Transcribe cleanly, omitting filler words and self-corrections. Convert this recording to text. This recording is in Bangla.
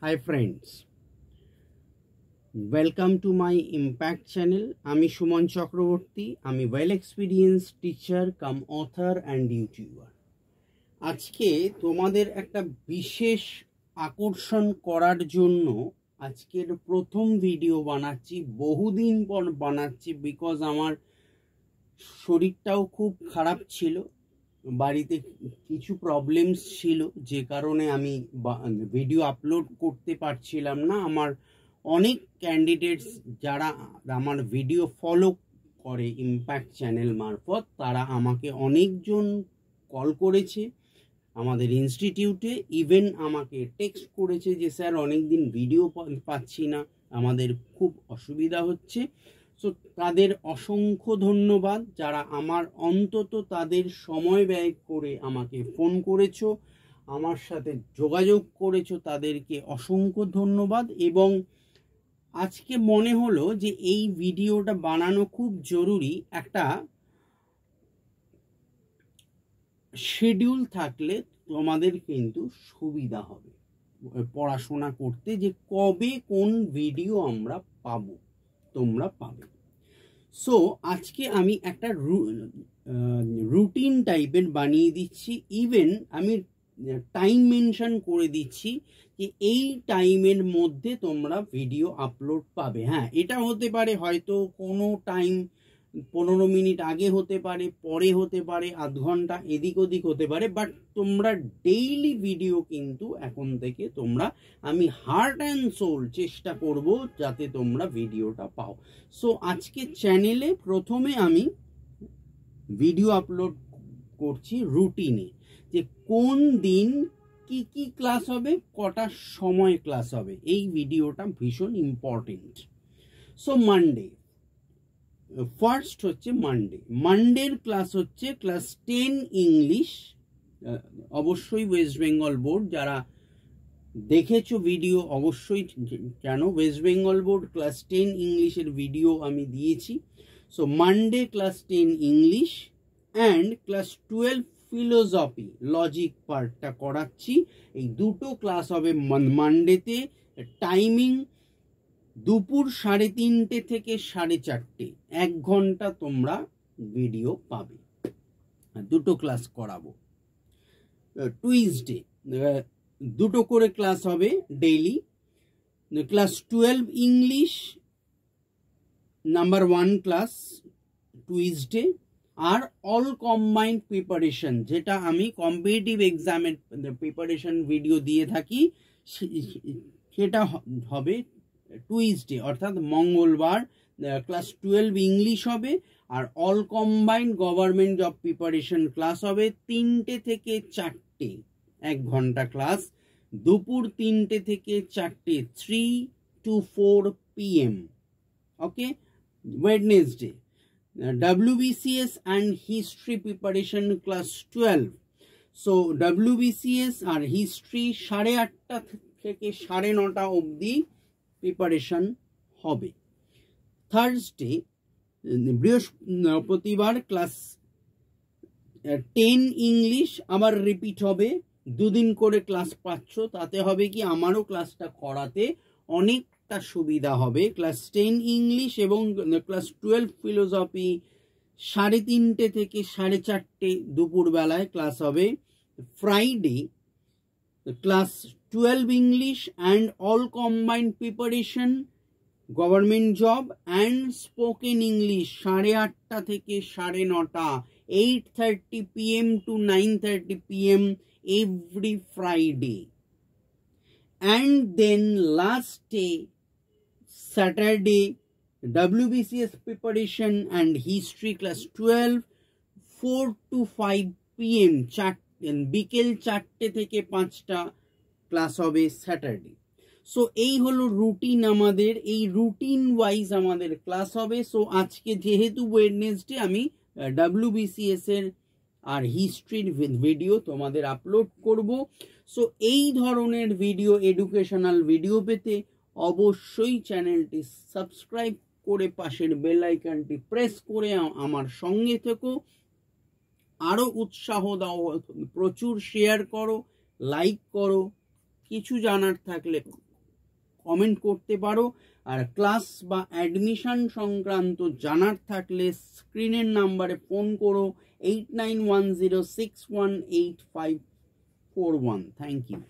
Hi friends, welcome to my impact channel. আমি সুমন চক্রবর্তী। আমি well experience teacher cum author and YouTuber. আজকে তোমাদের একটা বিশেষ আকর্ষণ করার জন্য আজকের প্রথম ভিডিও বানাচ্ছি। বহুদিন পর বানাচ্ছি বিকজ আমার শরীরটাও খুব খারাপ ছিল, বাড়িতে কিছু প্রবলেমস ছিল, যে কারণে আমি ভিডিও আপলোড করতে পারছিলাম না। আমার অনেক ক্যান্ডিডেটস যারা আমার ভিডিও ফলো করে ইম্প্যাক্ট চ্যানেল মারফত, তারা আমাকে অনেকজন কল করেছে আমাদের ইনস্টিটিউটে, ইভেন আমাকে টেক্সট করেছে যে স্যার অনেকদিন ভিডিও পাচ্ছি না, আমাদের খুব অসুবিধা হচ্ছে। সো তাদের অসংখ্য ধন্যবাদ যারা আমার অন্তত তাদের সময় ব্যয় করে আমাকে ফোন করেছো, আমার সাথে যোগাযোগ করেছো, তাদেরকে অসংখ্য ধন্যবাদ। এবং আজকে মনে হলো যে এই ভিডিওটা বানানো খুব জরুরি। একটা শিডিউল থাকলে তোমাদের কিন্তু সুবিধা হবে পড়াশোনা করতে, যে কবে কোন ভিডিও আমরা পাবো, তোমরা পাবে। সো আজকে আমি একটা রুটিন টাইপের বানিয়ে দিচ্ছি। ইভেন আমি টাইম মেনশন করে দিচ্ছি যে এই টাইমের মধ্যে তোমরা ভিডিও আপলোড পাবে। হ্যাঁ, এটা হতে পারে হয়তো কোনো টাইম 15 মিনিট আগে হতে পারে, পরে হতে পারে, আধ ঘন্টা এদিক ওদিক হতে পারে, বাট তোমরা ডেইলি ভিডিও কিন্তু এখন থেকে তোমরা, আমি হার্ট অ্যান্ড সোল চেষ্টা করব যাতে তোমরা ভিডিওটা পাও। সো আজকে চ্যানেলে প্রথমে আমি ভিডিও আপলোড করছি রুটিনে, যে কোন দিন কি কি ক্লাস হবে, কটার সময় ক্লাস হবে। এই ভিডিওটা ভীষণ ইম্পর্টেন্ট। সো মানডে ফার্স্ট হচ্ছে মানডের ক্লাস হচ্ছে ক্লাস 10 ইংলিশ। অবশ্যই ওয়েস্ট বেঙ্গল বোর্ড যারা দেখেছো ভিডিও অবশ্যই জানো, ওয়েস্ট বেঙ্গল বোর্ড ক্লাস 10 ইংলিশের ভিডিও আমি দিয়েছি। So Monday class 10 English and class 12 philosophy logic পার্টটা করাচ্ছি। এই দুটো ক্লাস হবে মানডেতে। টাইমিং দুপুর 3:30 থেকে 4:30, 1 ঘন্টা তোমরা ভিডিও পাবে। দুটো ক্লাস করাবো। টুইসডে দুটো করে ক্লাস হবে daily. Class 12 English number 1 class Tuesday, আর অল কম্বাইন্ড প্রিপারেশন, যেটা আমি কম্পিটিটিভ এক্সামের প্রিপারেশন ভিডিও দিয়ে থাকি, সেটা হবে টুইসডে অর্থাৎ মঙ্গলবার। ক্লাস 12 ইংলিশ হবে, আর all combined government job preparation class হবে 3টে থেকে 4টে, 1 ঘন্টা ক্লাস। দুপুর 3টে থেকে 4টে, 3 to 4 PM। Okay. Wednesday WBCS and history preparation class 12। so WBCS আর হিস্ট্রি 8:30 থেকে 9:30 অবধি প্রিপারেশন হবে। থার্সডে বৃহস্পতিবার ক্লাস 10 ইংলিশ আবার রিপিট হবে। দুদিন করে ক্লাস পাচ্ছ, তাতে হবে কি আমারও ক্লাসটা করাতে অনেকটা সুবিধা হবে। ক্লাস 10 ইংলিশ এবং ক্লাস 12 ফিলোসফি 3:30 থেকে 4:30 দুপুরবেলায় ক্লাস হবে। Friday class 12 English and all combined preparation government job and spoken English 8:30 থেকে 9:30, 8:30 PM to 9:30 PM every Friday। and then last day Saturday WBCS preparation and history class 12 4 to 5 PM, বিকেল 4টে থেকে 5টা ক্লাস হবে স্যাটারডে। সো এই হলো রুটিন আমাদের, এই রুটিন ওয়াইজ আমাদের ক্লাস হবে। সো আজকে যেহেতু ওয়েডনেসডে, আমি WBCS এর আর হিস্ট্রির ভিডিও তোমাদের আপলোড করব। সো এই ধরনের ভিডিও, এডুকেশনাল ভিডিও পেতে অবশ্যই চ্যানেলটি সাবস্ক্রাইব করে পাশের বেল আইকনটি প্রেস করে আমার সঙ্গে থেকো। আরো উৎসাহ দাও, প্রচুর শেয়ার করো, লাইক করো। কিছু জানার থাকলে কমেন্ট করতে পারো। আর ক্লাস বা অ্যাডমিশন সংক্রান্ত জানার থাকলে স্ক্রিনের নাম্বারে ফোন করো 8910618541। Thank you.